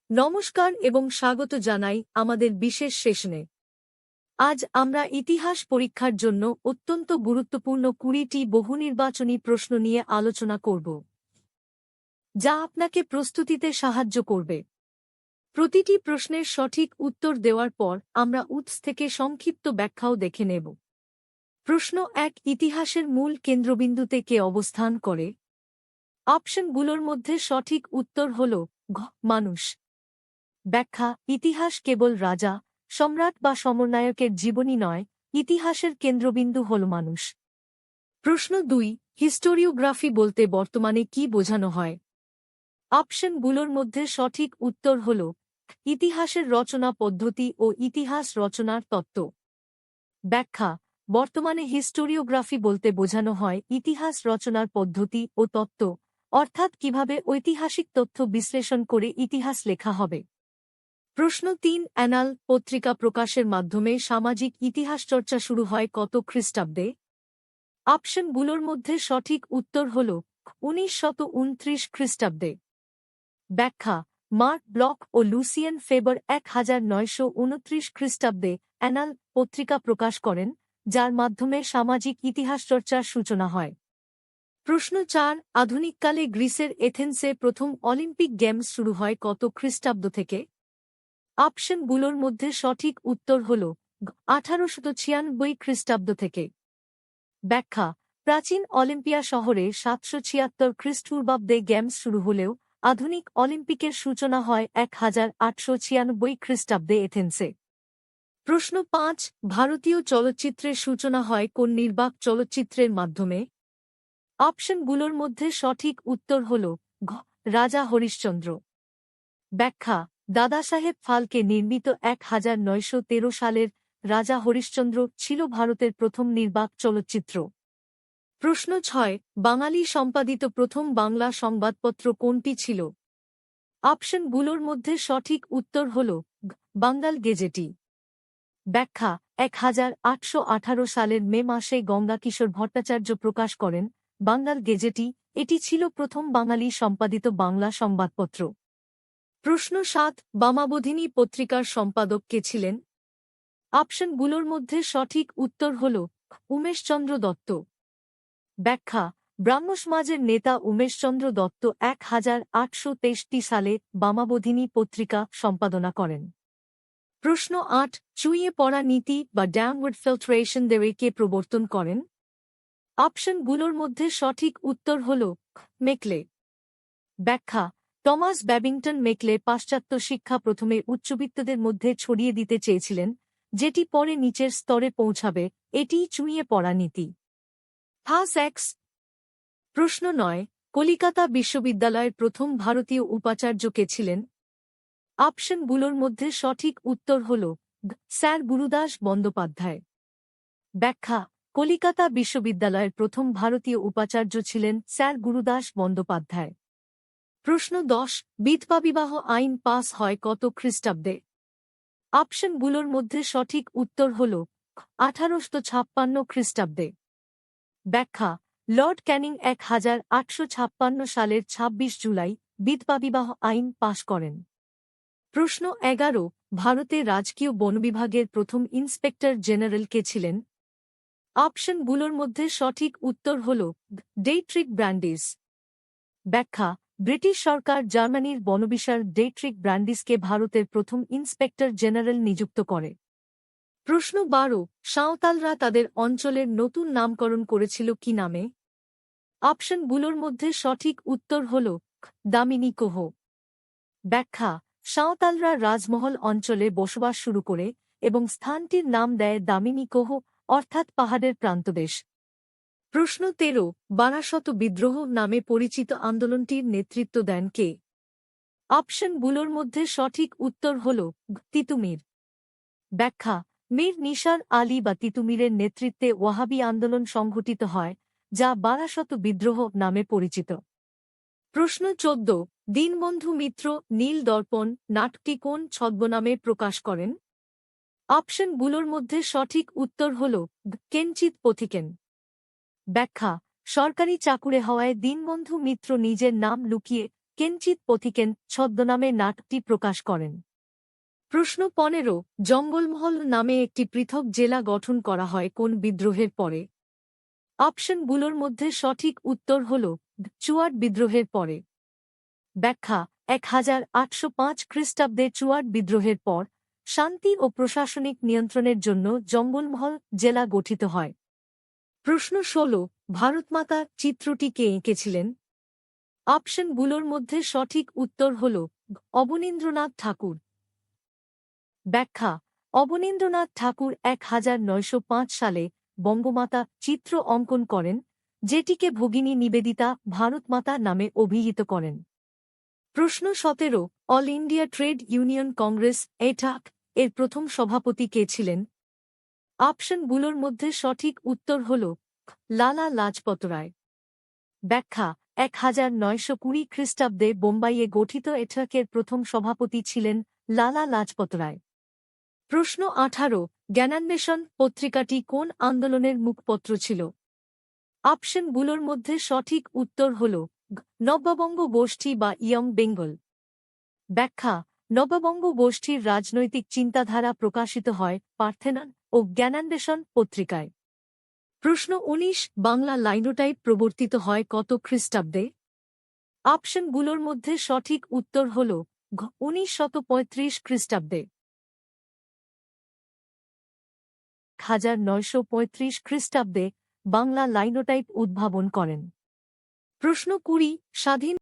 নমস্কার এবং স্বাগত জানাই আমাদের বিশেষ সেশনে। আজ আমরা ইতিহাস পরীক্ষার জন্য অত্যন্ত গুরুত্বপূর্ণ 20টি বহুনির্বাচনী প্রশ্ন নিয়ে আলোচনা করব, যা আপনাকে প্রস্তুতিতে সাহায্য করবে। প্রতিটি প্রশ্নের সঠিক উত্তর দেওয়ার পর আমরা উৎস থেকে সংক্ষিপ্ত ব্যাখ্যাও দেখে নেব। প্রশ্ন 1, ইতিহাসের মূল কেন্দ্রবিন্দুতে কে অবস্থান করে? অপশনগুলোর মধ্যে সঠিক উত্তর হল ঘ, মানুষ। ব্যাখ্যা: ইতিহাস কেবল রাজা, সম্রাট বা সমরনায়কের জীবনী নয়, ইতিহাসের কেন্দ্রবিন্দু হল মানুষ। প্রশ্ন 2, হিস্টোরিওগ্রাফি বলতে বর্তমানে কি বোঝানো হয়? অপশনগুলোর মধ্যে সঠিক উত্তর হল ইতিহাসের রচনা পদ্ধতি ও ইতিহাস রচনার তত্ত্ব। ব্যাখ্যা: বর্তমানে হিস্টোরিওগ্রাফি বলতে বোঝানো হয় ইতিহাস রচনার পদ্ধতি ও তত্ত্ব, অর্থাৎ কিভাবে ঐতিহাসিক তথ্য বিশ্লেষণ করে ইতিহাস লেখা হবে। প্রশ্ন 3, অ্যানাল পত্রিকা প্রকাশের মাধ্যমে সামাজিক ইতিহাস চর্চা শুরু হয় কত খ্রিস্টাব্দে? অপশনগুলোর মধ্যে সঠিক উত্তর হল 1929 খ্রিস্টাব্দে। ব্যাখ্যা: মার্ক ব্লক ও লুসিয়েন ফেবার 1929 খ্রিস্টাব্দে অ্যানাল পত্রিকা প্রকাশ করেন, যার মাধ্যমে সামাজিক ইতিহাস চর্চার সূচনা হয়। প্রশ্ন 4, আধুনিককালে গ্রিসের এথেন্সে প্রথম অলিম্পিক গেমস শুরু হয় কত খ্রিস্টাব্দ থেকে? অপশনগুলোর মধ্যে সঠিক উত্তর হল 1896 খ্রিস্টাব্দ থেকে। ব্যাখ্যা: প্রাচীন অলিম্পিয়া শহরে 776 খ্রিস্টপূর্বাব্দে গেমস শুরু হলেও আধুনিক অলিম্পিকের সূচনা হয় 1896 খ্রিস্টাব্দে এথেন্সে। প্রশ্ন 5, ভারতীয় চলচ্চিত্রের সূচনা হয় কোন নির্বাক চলচ্চিত্রের মাধ্যমে? অপশনগুলোর মধ্যে সঠিক উত্তর হল ঘ, রাজা হরিশ্চন্দ্র। ব্যাখ্যা: দাদাসাহেব ফালকে নির্মিত 1913 সালের রাজা হরিশ্চন্দ্র ছিল ভারতের প্রথম নির্বাক চলচ্চিত্র। প্রশ্ন 6, বাঙালি সম্পাদিত প্রথম বাংলা সংবাদপত্র কোনটি ছিল? অপশনগুলোর মধ্যে সঠিক উত্তর হল বাঙ্গাল গেজেটি। ব্যাখ্যা: 1818 সালের মে মাসে গঙ্গাকিশোর ভট্টাচার্য প্রকাশ করেন বাঙ্গাল গেজেটি। এটি ছিল প্রথম বাঙালি সম্পাদিত বাংলা সংবাদপত্র। প্রশ্ন 7, বামাবোধিনী পত্রিকার সম্পাদক কে ছিলেন? অপশনগুলোর মধ্যে সঠিক উত্তর হল উমেশচন্দ্র দত্ত। ব্যাখ্যা: ব্রাহ্মসমাজের নেতা উমেশচন্দ্র দত্ত 1863 সালে বামাবোধিনী পত্রিকা সম্পাদনা করেন। প্রশ্ন 8, চুইয়ে পড়া নীতি বা ডাউনওয়ার্ড ফিল্ট্রেশন থিওরি কে প্রবর্তন করেন? অপশনগুলোর মধ্যে সঠিক উত্তর হল মেকলে। ব্যাখ্যা: টমাস ব্যাবিংটন মেকলে পাশ্চাত্য শিক্ষা প্রথমে উচ্চবিত্তদের মধ্যে ছড়িয়ে দিতে চেয়েছিলেন, যেটি পরে নিচের স্তরে পৌঁছাবে। এটিই চুইয়ে পড়া নীতি। প্রশ্ন 9, কলিকাতা বিশ্ববিদ্যালয়ের প্রথম ভারতীয় উপাচার্য কে ছিলেন? অপশনগুলোর মধ্যে সঠিক উত্তর হল স্যার গুরুদাস বন্দ্যোপাধ্যায়। ব্যাখ্যা: কলিকাতা বিশ্ববিদ্যালয়ের প্রথম ভারতীয় উপাচার্য ছিলেন স্যার গুরুদাস বন্দ্যোপাধ্যায়। প্রশ্ন 10, বিধবা বিবাহ আইন পাস হয় কত খ্রিস্টাব্দে? অপশনগুলোর মধ্যে সঠিক উত্তর হল 1856 খ্রিস্টাব্দে। ব্যাখ্যা: লর্ড ক্যানিং 1856 সালের 26 জুলাই বিধবা বিবাহ আইন পাশ করেন। প্রশ্ন 11, ভারতে রাজকীয় বন বিভাগের প্রথম ইন্সপেক্টর জেনারেল কে ছিলেন? অপশনগুলোর মধ্যে সঠিক উত্তর হল ডেইট্রিক ব্র্যান্ডিস। ব্যাখ্যা: ব্রিটিশ সরকার জার্মানির বনবিশাল ডেইট্রিক ব্র্যান্ডিসকে ভারতের প্রথম ইন্সপেক্টর জেনারেল নিযুক্ত করে। প্রশ্ন 12, সাঁওতালরা তাদের অঞ্চলের নতুন নামকরণ করেছিল কি নামে? অপশনগুলোর মধ্যে সঠিক উত্তর হল দামিনী কোহ। ব্যাখ্যা: সাঁওতালরা রাজমহল অঞ্চলে বসবাস শুরু করে এবং স্থানটির নাম দেয় দামিনী কোহ, অর্থাৎ পাহাড়ের প্রান্তদেশ। প্রশ্ন 13, বারাসত বিদ্রোহ নামে পরিচিত আন্দোলনটির নেতৃত্ব দেন কে? অপশনগুলোর মধ্যে সঠিক উত্তর হল তিতুমির। ব্যাখ্যা: মীর নিসার আলী বা তিতুমিরের নেতৃত্বে ওয়াহাবি আন্দোলন সংঘটিত হয়, যা বারাসত বিদ্রোহ নামে পরিচিত। প্রশ্ন 14, দীনবন্ধু মিত্র নীল দর্পণ নাটকটি কোন ছদ্মনামে প্রকাশ করেন? অপশনগুলোর মধ্যে সঠিক উত্তর হল কেঞ্চিত পথিকেন। ব্যাখ্যা: সরকারি চাকুরে হওয়ায় দীনবন্ধু মিত্র নিজের নাম লুকিয়ে কেঞ্চিৎ পথিকেন ছদ্মনামে নাটকটি প্রকাশ করেন? প্রশ্ন 15 জঙ্গলমহল নামে একটি পৃথক জেলা গঠন করা হয় কোন বিদ্রোহের পরে? অপশনগুলোর মধ্যে সঠিক উত্তর হল চুয়াট বিদ্রোহের পরে। ব্যাখ্যা 1805 খ্রিস্টাব্দে চুয়াট বিদ্রোহের পর শান্তি ও প্রশাসনিক নিয়ন্ত্রণের জন্য জঙ্গলমহল জেলা গঠিত হয়। প্রশ্ন 16 ভারতমাতা চিত্রটি কে এঁকেছিলেন? অপশনগুলোর মধ্যে সঠিক উত্তর হল অবনীন্দ্রনাথ ঠাকুর। ব্যাখ্যা অবনীন্দ্রনাথ ঠাকুর 1905 সালে বঙ্গমাতা চিত্র অঙ্কন করেন, যেটিকে ভগিনী নিবেদিতা ভারতমাতা নামে অভিহিত করেন। প্রশ্ন 17 all India trade union Congress attack এর প্রথম সভাপতি কে ছিলেন? অপশনগুলোর মধ্যে সঠিক উত্তর হল লালা লাজপত রায়। ব্যাখ্যা 1920 খ্রিস্টাব্দে বোম্বাইয়ে গঠিত এটাকের প্রথম সভাপতি ছিলেন লালা লাজপত রায়। প্রশ্ন 18 জ্ঞানান্বেষণ পত্রিকাটি কোন আন্দোলনের মুখপত্র ছিল? অপশনগুলোর মধ্যে সঠিক উত্তর হল নব্যবঙ্গ গোষ্ঠী বা ইয়ং বেঙ্গল। ব্যাখ্যা নব্যবঙ্গ গোষ্ঠীর রাজনৈতিক চিন্তাধারা প্রকাশিত হয় পার্থেনন ও জ্ঞানান্বেষণ পত্রিকায়। প্রশ্ন 19 বাংলা লাইনোটাইপ প্রবর্তিত হয় কত খ্রিস্টাব্দে? অপশনগুলোর মধ্যে সঠিক উত্তর হল 1935 খ্রিস্টাব্দে। 1935 খ্রিস্টাব্দে বাংলা লাইনোটাইপ উদ্ভাবন করেন। প্রশ্ন 20 স্বাধীন